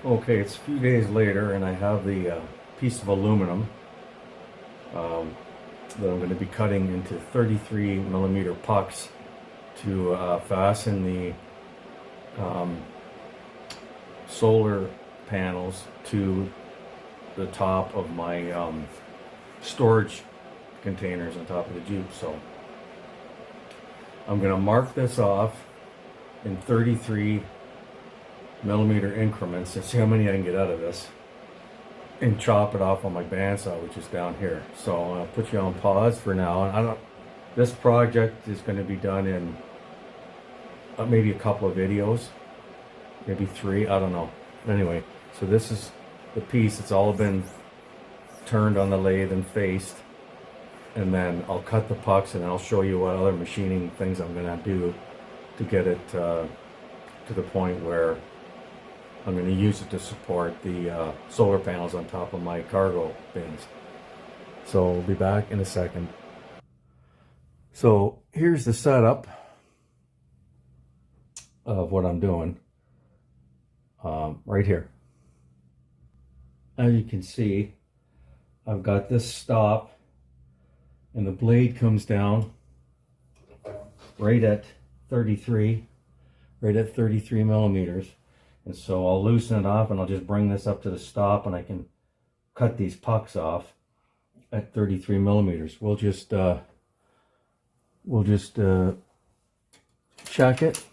Okay, it's a few days later, and I have the piece of aluminum that I'm going to be cutting into 33 millimeter pucks to fasten the solar panels to the top of my storage containers on top of the Jeep. So I'm going to mark this off in 33 millimeter increments and see how many I can get out of this, and chop it off on my bandsaw, which is down here. So I'll put you on pause for now. And this project is going to be done in maybe a couple of videos, maybe 3, I don't know. Anyway, so this is the piece. It's all been turned on the lathe and faced, and then I'll cut the pucks and I'll show you what other machining things I'm going to do to get it to the point where I'm going to use it to support the solar panels on top of my cargo bins. So we'll be back in a second. So here's the setup of what I'm doing right here. As you can see, I've got this stop, and the blade comes down right at 33 millimeters. And so I'll loosen it off, and I'll just bring this up to the stop, and I can cut these pucks off at 33 millimeters. We'll just check it,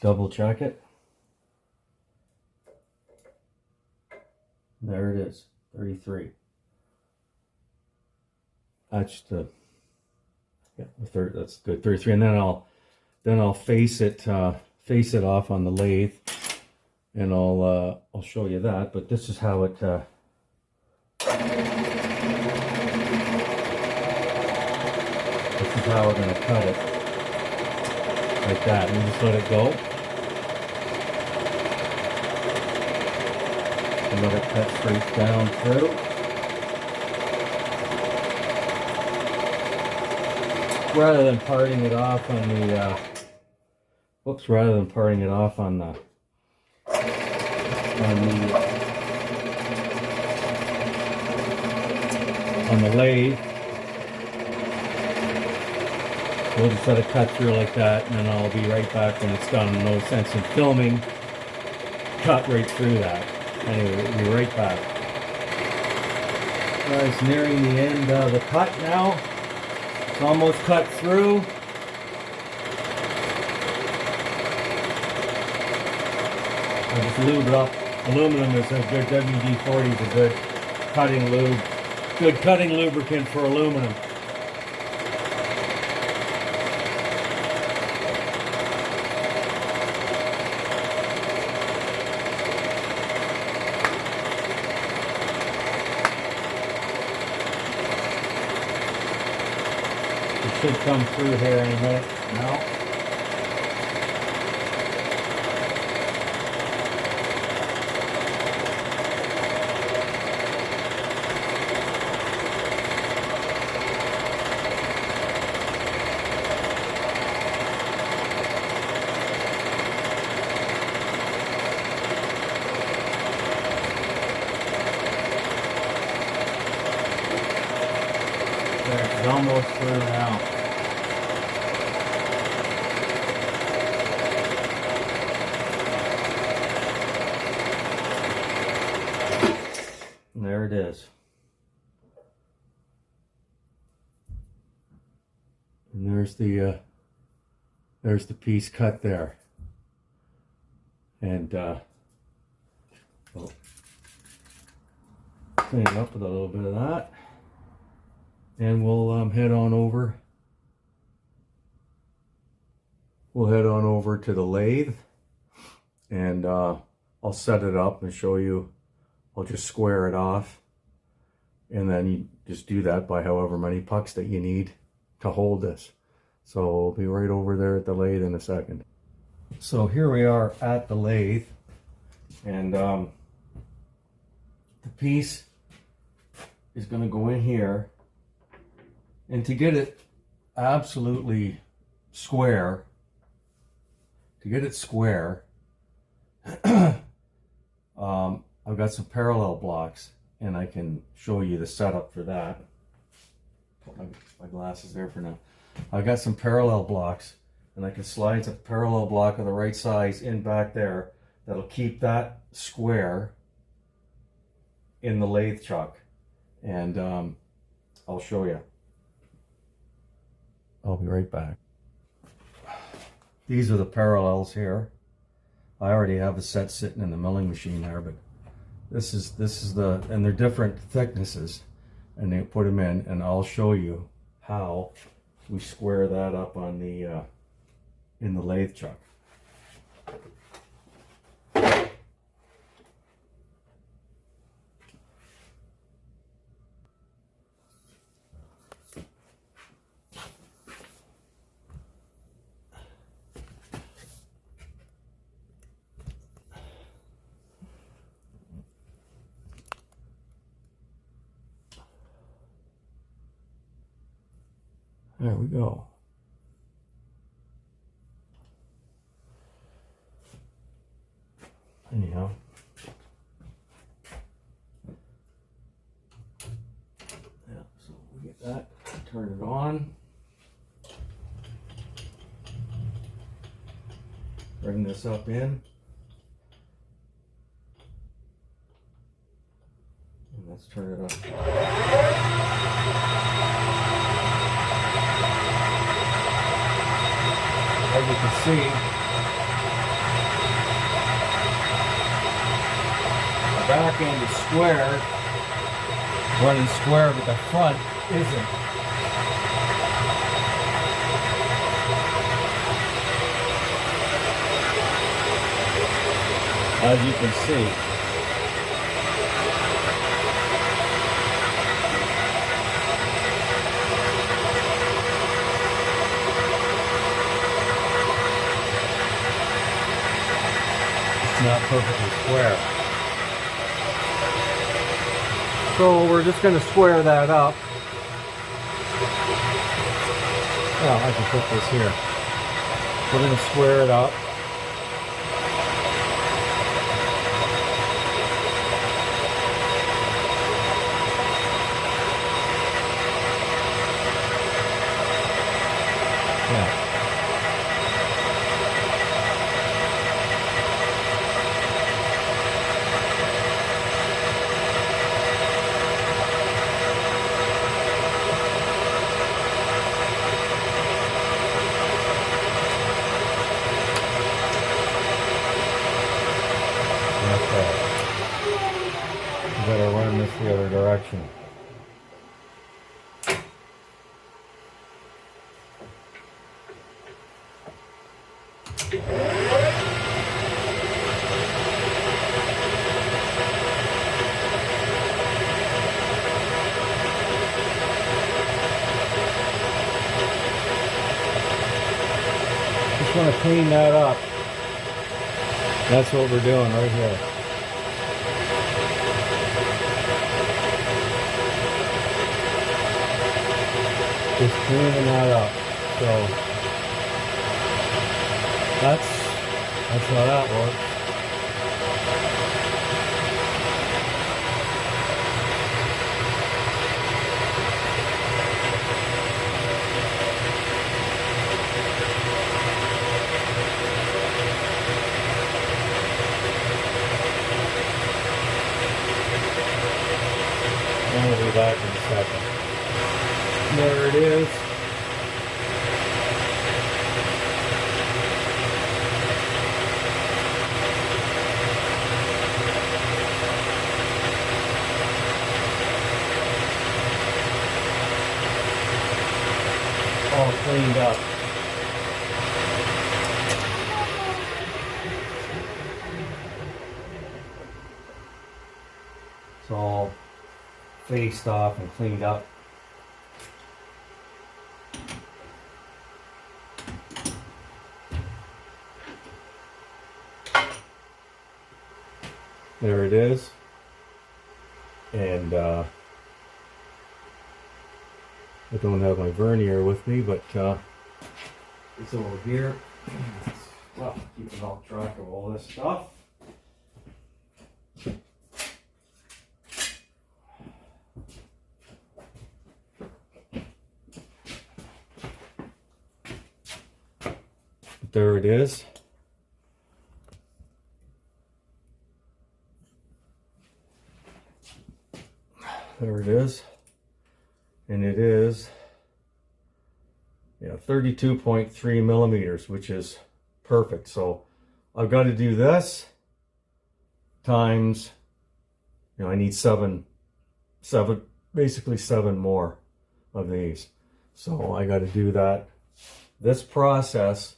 double check it. There it is, 33. That's the third. That's good, 33. And then I'll face it off on the lathe, and I'll show you that. But this is how it. This is how we're going to cut it, like that. And you just let it go, and let it cut straight down through. Rather than parting it off on the on the lathe, we'll just let it cut through like that, and then I'll be right back when it's done. No sense in filming. Cut right through that. Anyway, we'll be right back. It's nearing the end of the cut now. It's almost cut through. I just lube it up. Aluminum is a good, WD-40 is a good cutting lube. Good cutting lubricant for aluminum. It should come through here in a minute now. It's almost through now. And there it is. And there's the piece cut there. And we'll clean it up with a little bit of that. And we'll head on over. We'll head on over to the lathe, and I'll set it up and show you. I'll just square it off, and then you just do that by however many pucks that you need to hold this. So we'll be right over there at the lathe in a second. So here we are at the lathe, and the piece is going to go in here. And to get it absolutely square, I've got some parallel blocks, and I can show you the setup for that. Put my glasses there for now. I've got some parallel blocks, and I can slide a parallel block of the right size in back there. That'll keep that square in the lathe chuck, and I'll show you. I'll be right back. These are the parallels here. I already have a set sitting in the milling machine there, but this is the, and they're different thicknesses, and they put them in, and I'll show you how we square that up on the in the lathe chuck. There we go. Anyhow. Yeah, so we get that, turn it on. Bring this up in. And let's turn it up. As you can see, the back end is square, running square, but the front isn't. As you can see. Not perfectly square. So we're just going to square that up. Well, I can put this here. We're going to square it up. Yeah. Gotta run this the other direction. Just want to clean that up. That's what we're doing right here. Just cleaning that up. So that's how that works. And we'll be back in a second. There it is. All cleaned up. It's all faced off and cleaned up. There it is. And I don't have my vernier with me, but it's over here. Well, keeping all track of all this stuff. there it is. There it is. And it is 32.3 millimeters, which is perfect. So I've got to do this times, I need basically seven more of these. So I got to do that. This process,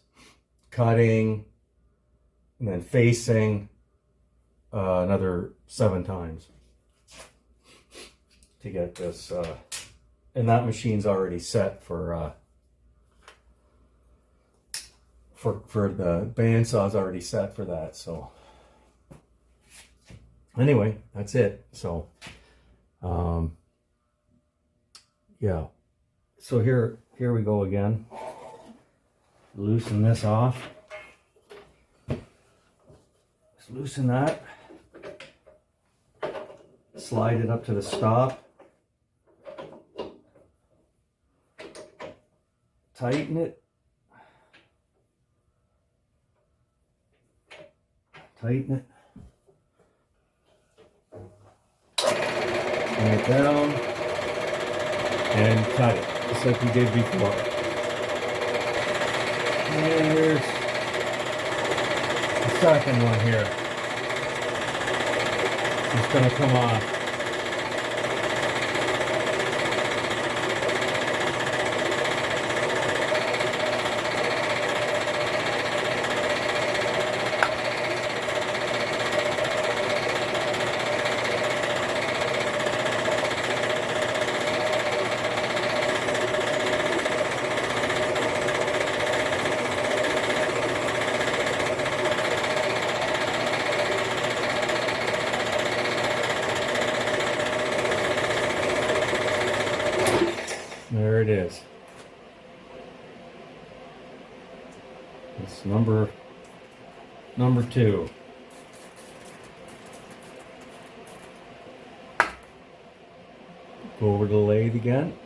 cutting and then facing, another 7 times to get this. And that machine's already set for the bandsaw's already set for that. So anyway, that's it. So yeah. So here we go again. Loosen this off. Just loosen that. Slide it up to the stop. Tighten it. Tighten it. Bring it down and cut it, just like we did before. And here's the second one here. It's going to come off. There it is. It's number 2. Go over to the lathe again.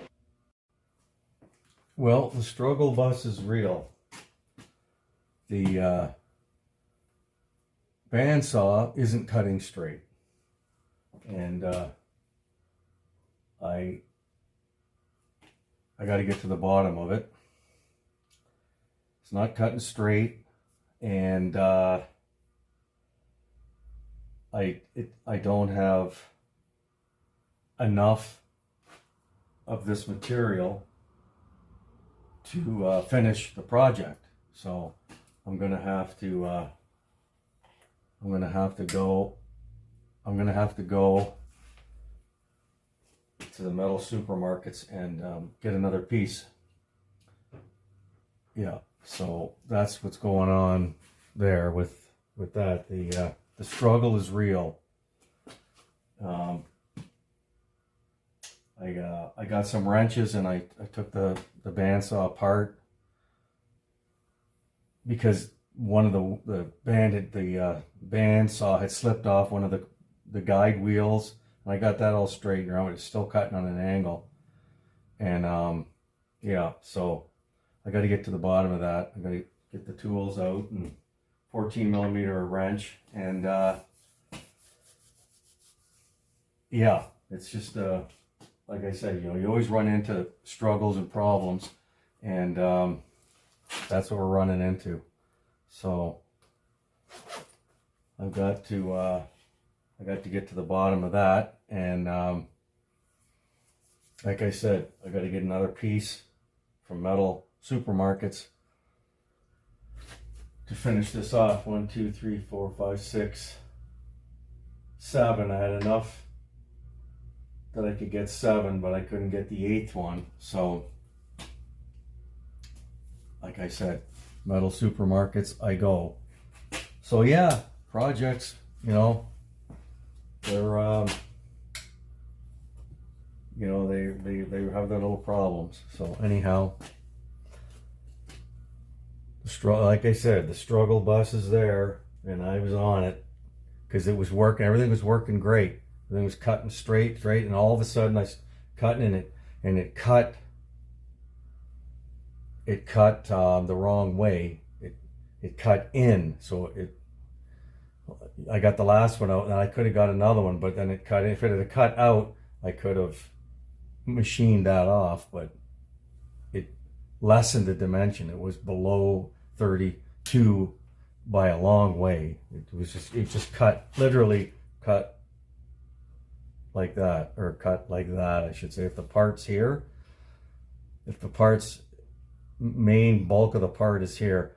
Well, the struggle bus is real. The bandsaw isn't cutting straight. And I got to get to the bottom of it. It's not cutting straight, and I don't have enough of this material to finish the project. So I'm gonna have to go to the metal supermarkets and get another piece. Yeah, so that's what's going on there with that. The struggle is real. I got some wrenches and I took the bandsaw apart because one of the bandsaw had slipped off one of the guide wheels. I got that all straightened out. It's still cutting on an angle. And yeah, so I got to get to the bottom of that. I got to get the tools out and 14 millimeter wrench. And yeah, it's just, like I said, you always run into struggles and problems. And that's what we're running into. So I've got to get to the bottom of that, and like I said, I got to get another piece from metal supermarkets to finish this off. 1, 2, 3, 4, 5, 6, 7. I had enough that I could get 7, but I couldn't get the 8th one. So, like I said, metal supermarkets I go. So yeah, projects, they're they have their little problems. So anyhow, like I said, the struggle bus is there, and I was on it because it was working. Everything was working great. Everything was cutting straight, and all of a sudden I was cutting it, and it cut the wrong way. it cut in. So I got the last one out, and I could have got another one, but then it cut in. If it had cut out, I could have machined that off, but it lessened the dimension. It was below 32 by a long way. It just cut, literally cut like that, or cut like that, I should say. If the part's here, if the part's main bulk of the part is here,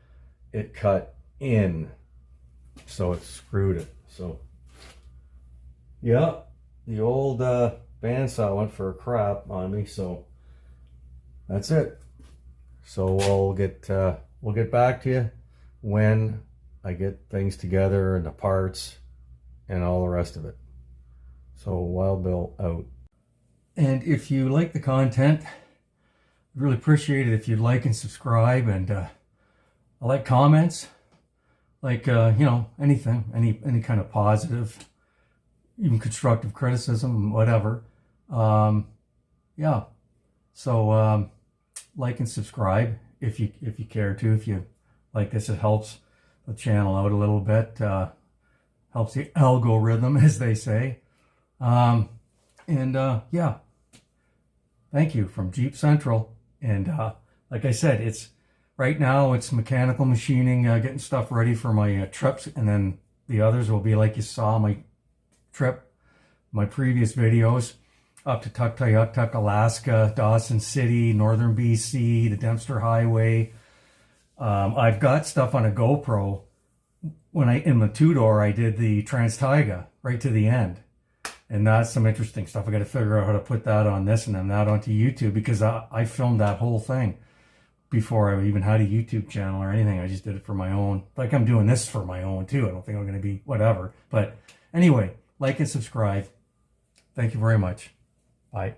it cut in, so it screwed it. So yeah, the old bandsaw went for a crap on me, so that's it. So we'll get back to you when I get things together and the parts and all the rest of it. So Wild Bill out. And if you like the content, I'd really appreciate it if you'd like and subscribe, and I like comments, like you know, anything, any kind of positive, even constructive criticism, whatever. Yeah. So like and subscribe if you care to. If you like this, it helps the channel out a little bit. Helps the algorithm, as they say. Yeah. Thank you from Jeep Central. And like I said, right now it's mechanical machining, getting stuff ready for my trips, and then the others will be like you saw my trip, my previous videos, up to Tuktoyaktuk, Alaska, Dawson City, northern BC, the Dempster Highway. I've got stuff on a GoPro. In the two-door, I did the Trans-Taiga right to the end. And that's some interesting stuff. I got to figure out how to put that on this and then that onto YouTube, because I filmed that whole thing before I even had a YouTube channel or anything. I just did it for my own. Like, I'm doing this for my own too. I don't think I'm going to be whatever. But anyway, like and subscribe. Thank you very much. Bye.